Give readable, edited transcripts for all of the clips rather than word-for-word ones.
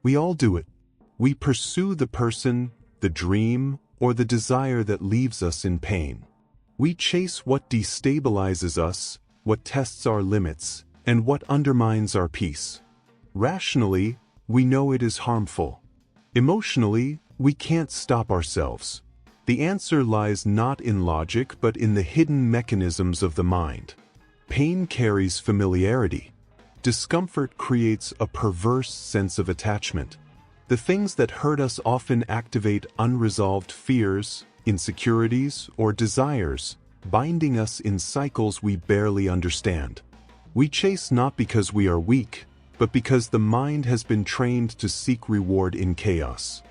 We all do it. We pursue the person, the dream, or the desire that leaves us in pain. We chase what destabilizes us, what tests our limits, and what undermines our peace. Rationally, we know it is harmful. Emotionally, we can't stop ourselves. The answer lies not in logic but in the hidden mechanisms of the mind. Pain carries familiarity. Discomfort creates a perverse sense of attachment. The things that hurt us often activate unresolved fears, insecurities, or desires, binding us in cycles we barely understand. We chase not because we are weak, but because the mind has been trained to seek reward in chaos.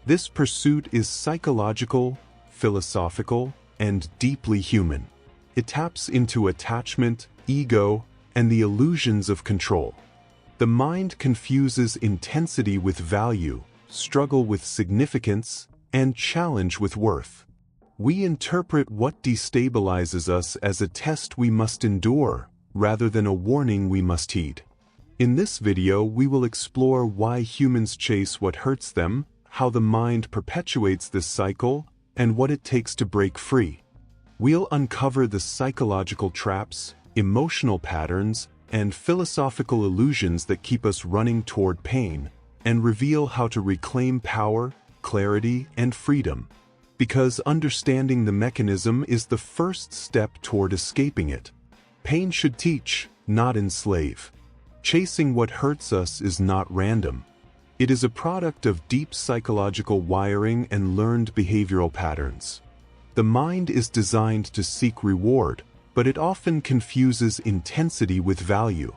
This pursuit is psychological, philosophical, and deeply human. It taps into attachment, ego, and the illusions of control. The mind confuses intensity with value, struggle with significance, and challenge with worth. We interpret what destabilizes us as a test we must endure, rather than a warning we must heed. In this video, we will explore why humans chase what hurts them, how the mind perpetuates this cycle, and what it takes to break free. We'll uncover the psychological traps, emotional patterns, and philosophical illusions that keep us running toward pain, and reveal how to reclaim power, clarity, and freedom. Because understanding the mechanism is the first step toward escaping it. Pain should teach, not enslave. Chasing what hurts us is not random. It is a product of deep psychological wiring and learned behavioral patterns. The mind is designed to seek reward, but it often confuses intensity with value.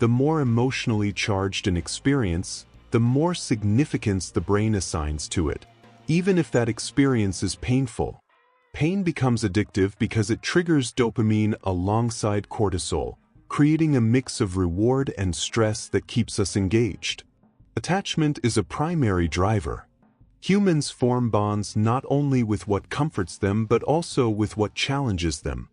The more emotionally charged an experience, the more significance the brain assigns to it, even if that experience is painful. Pain becomes addictive because it triggers dopamine alongside cortisol, creating a mix of reward and stress that keeps us engaged. Attachment is a primary driver. Humans form bonds not only with what comforts them but also with what challenges them.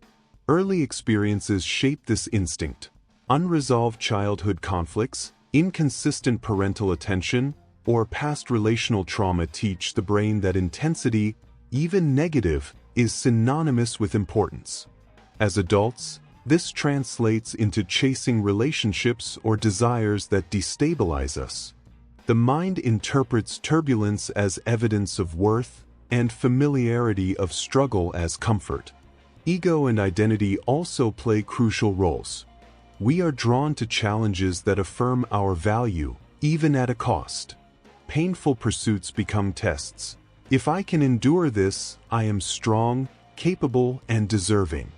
Early experiences shape this instinct. Unresolved childhood conflicts, inconsistent parental attention, or past relational trauma teach the brain that intensity, even negative, is synonymous with importance. As adults, this translates into chasing relationships or desires that destabilize us. The mind interprets turbulence as evidence of worth and familiarity of struggle as comfort. Ego and identity also play crucial roles. We are drawn to challenges that affirm our value, even at a cost. Painful pursuits become tests. If I can endure this, I am strong, capable, and deserving.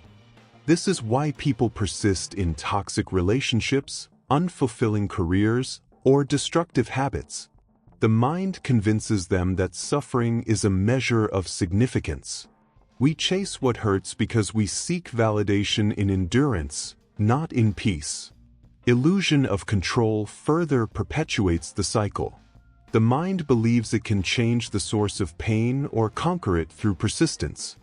This is why people persist in toxic relationships, unfulfilling careers, or destructive habits. The mind convinces them that suffering is a measure of significance. We chase what hurts because we seek validation in endurance, not in peace. Illusion of control further perpetuates the cycle. The mind believes it can change the source of pain or conquer it through persistence.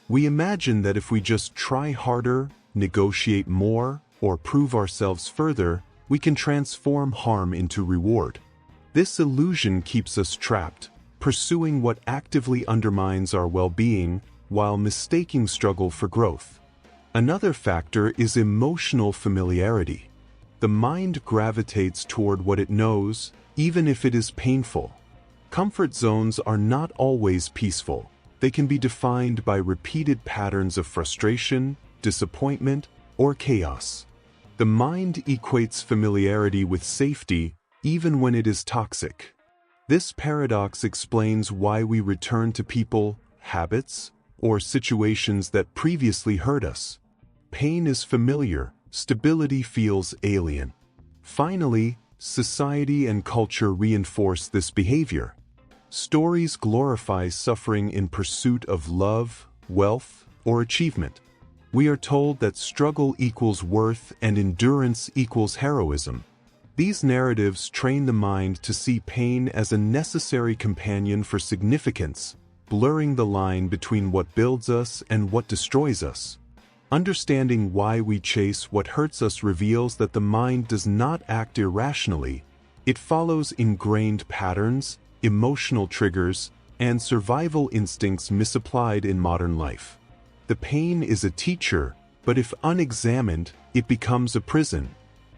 We imagine that if we just try harder, negotiate more, or prove ourselves further, we can transform harm into reward. This illusion keeps us trapped, pursuing what actively undermines our well-being while mistaking struggle for growth. Another factor is emotional familiarity. The mind gravitates toward what it knows, even if it is painful. Comfort zones are not always peaceful. They can be defined by repeated patterns of frustration, disappointment, or chaos. The mind equates familiarity with safety, even when it is toxic. This paradox explains why we return to people, habits, or situations that previously hurt us. Pain is familiar, stability feels alien. Finally, society and culture reinforce this behavior. Stories glorify suffering in pursuit of love, wealth, or achievement. We are told that struggle equals worth and endurance equals heroism. These narratives train the mind to see pain as a necessary companion for significance, blurring the line between what builds us and what destroys us. Understanding why we chase what hurts us reveals that the mind does not act irrationally, It follows ingrained patterns, emotional triggers, and survival instincts misapplied in modern life. The pain is a teacher, but if unexamined, it becomes a prison.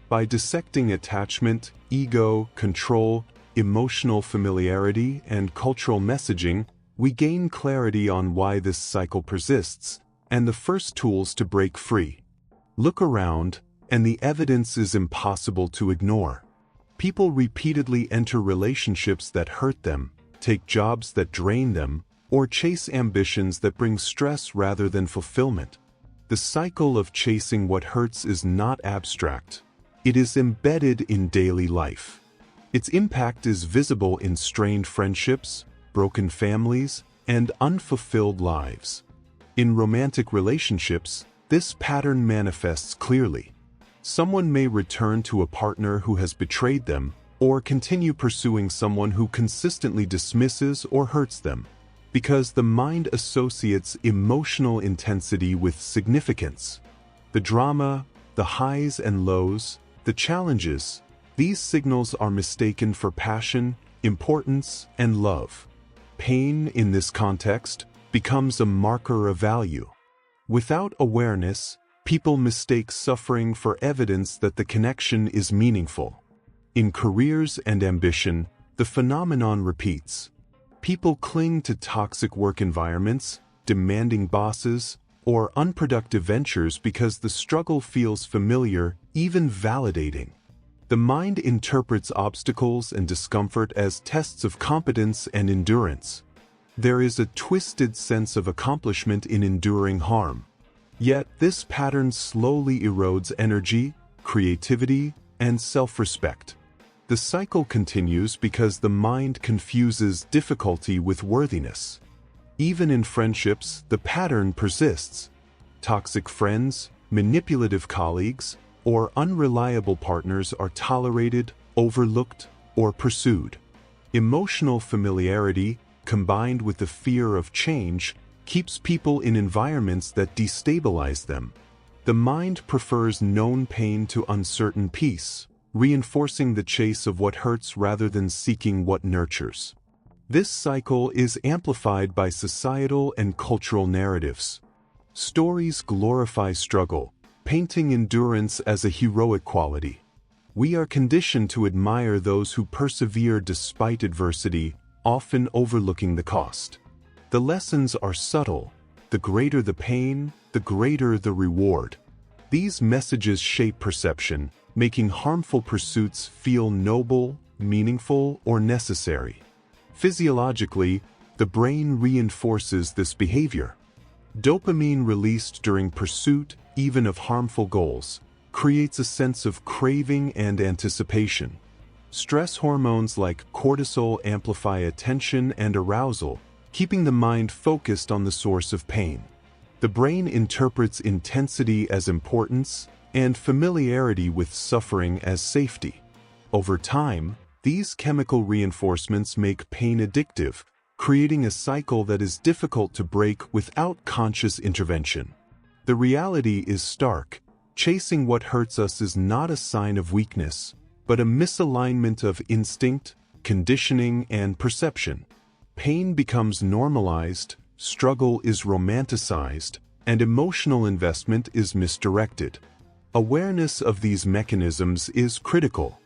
By dissecting attachment, ego, control, emotional familiarity, and cultural messaging, we gain clarity on why this cycle persists, and the first tools to break free. Look around, and the evidence is impossible to ignore. People repeatedly enter relationships that hurt them, take jobs that drain them, or chase ambitions that bring stress rather than fulfillment. The cycle of chasing what hurts is not abstract. It is embedded in daily life. Its impact is visible in strained friendships, broken families, and unfulfilled lives. In romantic relationships, this pattern manifests clearly. Someone may return to a partner who has betrayed them, or continue pursuing someone who consistently dismisses or hurts them, because the mind associates emotional intensity with significance. The drama, the highs and lows, the challenges, these signals are mistaken for passion, importance, and love. Pain, in this context, becomes a marker of value. Without awareness, people mistake suffering for evidence that the connection is meaningful. In careers and ambition, the phenomenon repeats. People cling to toxic work environments, demanding bosses, or unproductive ventures because the struggle feels familiar, even validating. The mind interprets obstacles and discomfort as tests of competence and endurance. There is a twisted sense of accomplishment in enduring harm. Yet this pattern slowly erodes energy, creativity, and self-respect. The cycle continues because the mind confuses difficulty with worthiness. Even in friendships, the pattern persists. Toxic friends, manipulative colleagues, or unreliable partners are tolerated, overlooked, or pursued. Emotional familiarity, combined with the fear of change, keeps people in environments that destabilize them. The mind prefers known pain to uncertain peace, reinforcing the chase of what hurts rather than seeking what nurtures. This cycle is amplified by societal and cultural narratives. Stories glorify struggle, painting endurance as a heroic quality. We are conditioned to admire those who persevere despite adversity, often overlooking the cost. The lessons are subtle. The greater the pain, the greater the reward. These messages shape perception, making harmful pursuits feel noble, meaningful, or necessary. Physiologically, the brain reinforces this behavior. Dopamine released during pursuit, even of harmful goals, creates a sense of craving and anticipation. Stress hormones like cortisol amplify attention and arousal, keeping the mind focused on the source of pain. The brain interprets intensity as importance and familiarity with suffering as safety. Over time, these chemical reinforcements make pain addictive, creating a cycle that is difficult to break without conscious intervention. The reality is stark. Chasing what hurts us is not a sign of weakness, but a misalignment of instinct, conditioning, and perception. Pain becomes normalized, struggle is romanticized, and emotional investment is misdirected. Awareness of these mechanisms is critical.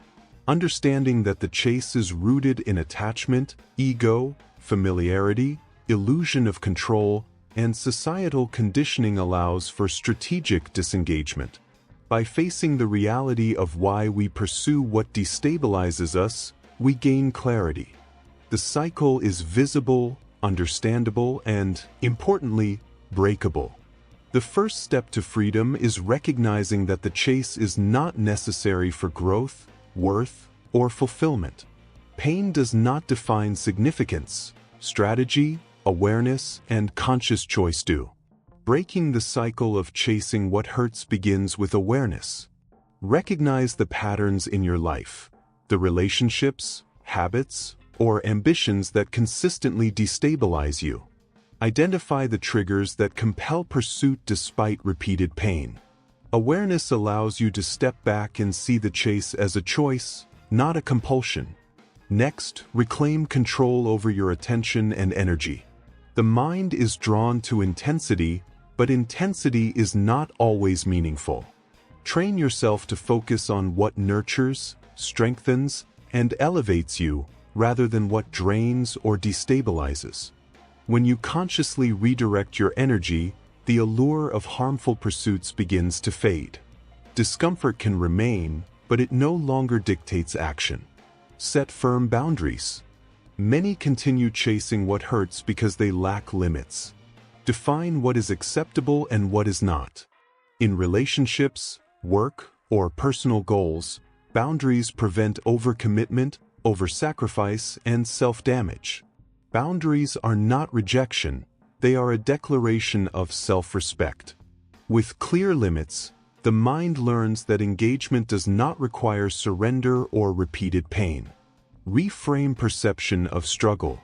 Understanding that the chase is rooted in attachment, ego, familiarity, illusion of control, and societal conditioning allows for strategic disengagement. By facing the reality of why we pursue what destabilizes us, we gain clarity. The cycle is visible, understandable, and, importantly, breakable. The first step to freedom is recognizing that the chase is not necessary for growth, worth, or fulfillment. Pain does not define significance. Strategy, awareness, and conscious choice do. Breaking the cycle of chasing what hurts begins with awareness. Recognize the patterns in your life, the relationships, habits, or ambitions that consistently destabilize you. Identify the triggers that compel pursuit despite repeated pain. Awareness allows you to step back and see the chase as a choice, not a compulsion. Next, reclaim control over your attention and energy. The mind is drawn to intensity, but intensity is not always meaningful. Train yourself to focus on what nurtures, strengthens, and elevates you, rather than what drains or destabilizes. When you consciously redirect your energy, the allure of harmful pursuits begins to fade. Discomfort can remain, but it no longer dictates action. Set firm boundaries. Many continue chasing what hurts because they lack limits. Define what is acceptable and what is not. In relationships, work, or personal goals, boundaries prevent overcommitment, oversacrifice, and self-damage. Boundaries are not rejection, they are a declaration of self-respect. With clear limits, the mind learns that engagement does not require surrender or repeated pain. Reframe perception of struggle.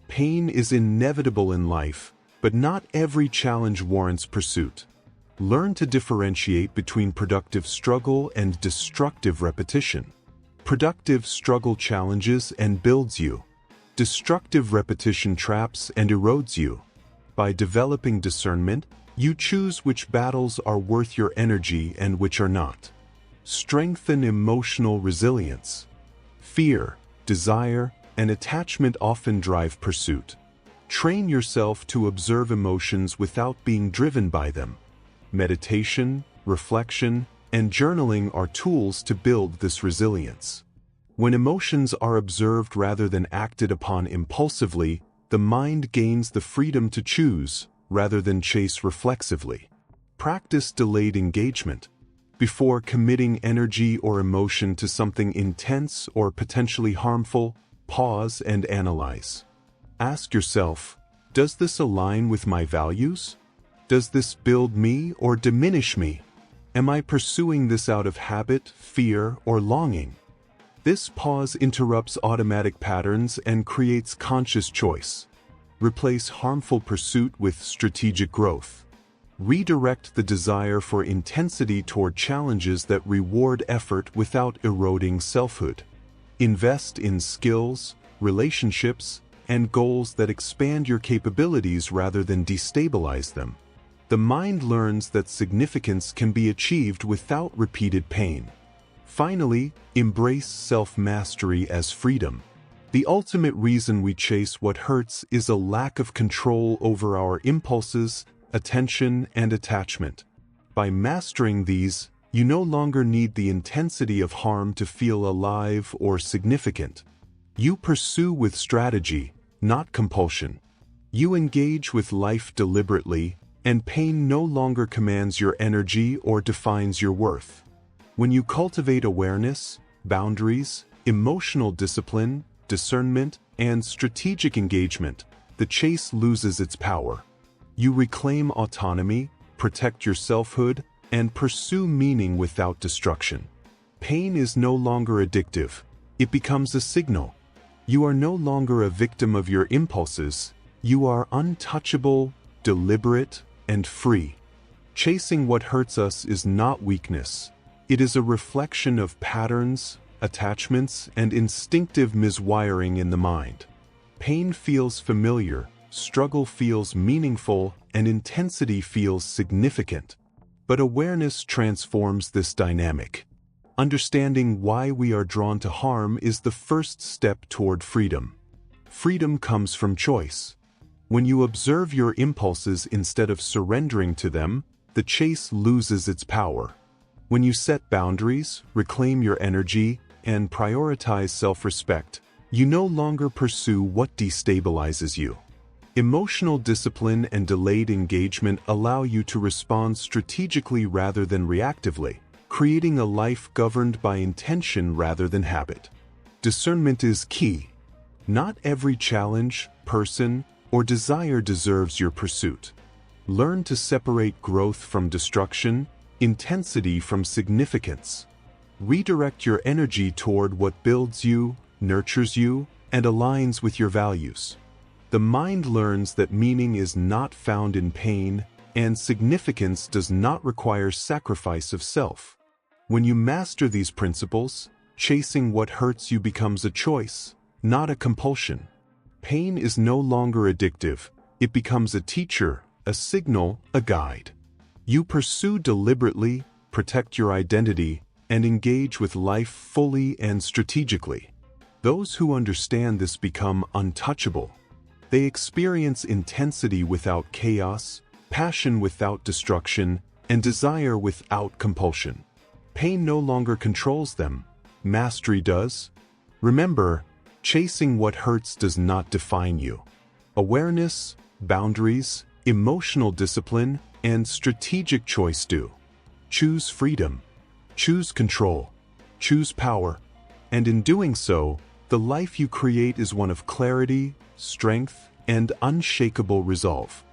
Pain is inevitable in life, but not every challenge warrants pursuit. Learn to differentiate between productive struggle and destructive repetition. Productive struggle challenges and builds you. Destructive repetition traps and erodes you. By developing discernment, you choose which battles are worth your energy and which are not. Strengthen emotional resilience. Fear, desire, and attachment often drive pursuit. Train yourself to observe emotions without being driven by them. Meditation, reflection, and journaling are tools to build this resilience. When emotions are observed rather than acted upon impulsively, the mind gains the freedom to choose, rather than chase reflexively. Practice delayed engagement. Before committing energy or emotion to something intense or potentially harmful, pause and analyze. Ask yourself, does this align with my values? Does this build me or diminish me? Am I pursuing this out of habit, fear, or longing? This pause interrupts automatic patterns and creates conscious choice. Replace harmful pursuit with strategic growth. Redirect the desire for intensity toward challenges that reward effort without eroding selfhood. Invest in skills, relationships, and goals that expand your capabilities rather than destabilize them. The mind learns that significance can be achieved without repeated pain. Finally, embrace self-mastery as freedom. The ultimate reason we chase what hurts is a lack of control over our impulses, attention, and attachment. By mastering these, you no longer need the intensity of harm to feel alive or significant. You pursue with strategy, not compulsion. You engage with life deliberately, and pain no longer commands your energy or defines your worth. When you cultivate awareness, boundaries, emotional discipline, discernment, and strategic engagement, the chase loses its power. You reclaim autonomy, protect your selfhood, and pursue meaning without destruction. Pain is no longer addictive. It becomes a signal. You are no longer a victim of your impulses. You are untouchable, deliberate, and free. Chasing what hurts us is not weakness. It is a reflection of patterns, attachments, and instinctive miswiring in the mind. Pain feels familiar, struggle feels meaningful, and intensity feels significant. But awareness transforms this dynamic. Understanding why we are drawn to harm is the first step toward freedom. Freedom comes from choice. When you observe your impulses instead of surrendering to them, the chase loses its power. When you set boundaries, reclaim your energy, and prioritize self-respect, you no longer pursue what destabilizes you. Emotional discipline and delayed engagement allow you to respond strategically rather than reactively, creating a life governed by intention rather than habit. Discernment is key. Not every challenge, person, or desire deserves your pursuit. Learn to separate growth from destruction, intensity from significance. Redirect your energy toward what builds you, nurtures you, and aligns with your values. The mind learns that meaning is not found in pain, and significance does not require sacrifice of self. When you master these principles, Chasing what hurts you becomes a choice, not a compulsion. Pain is no longer addictive, it becomes a teacher, a signal, a guide. You pursue deliberately, protect your identity, and engage with life fully and strategically. Those who understand this become untouchable. They experience intensity without chaos, passion without destruction, and desire without compulsion. Pain no longer controls them, mastery does. Remember, chasing what hurts does not define you. Awareness, boundaries, emotional discipline, and strategic choice do. Choose freedom, choose control, choose power, and in doing so, the life you create is one of clarity, strength, and unshakable resolve.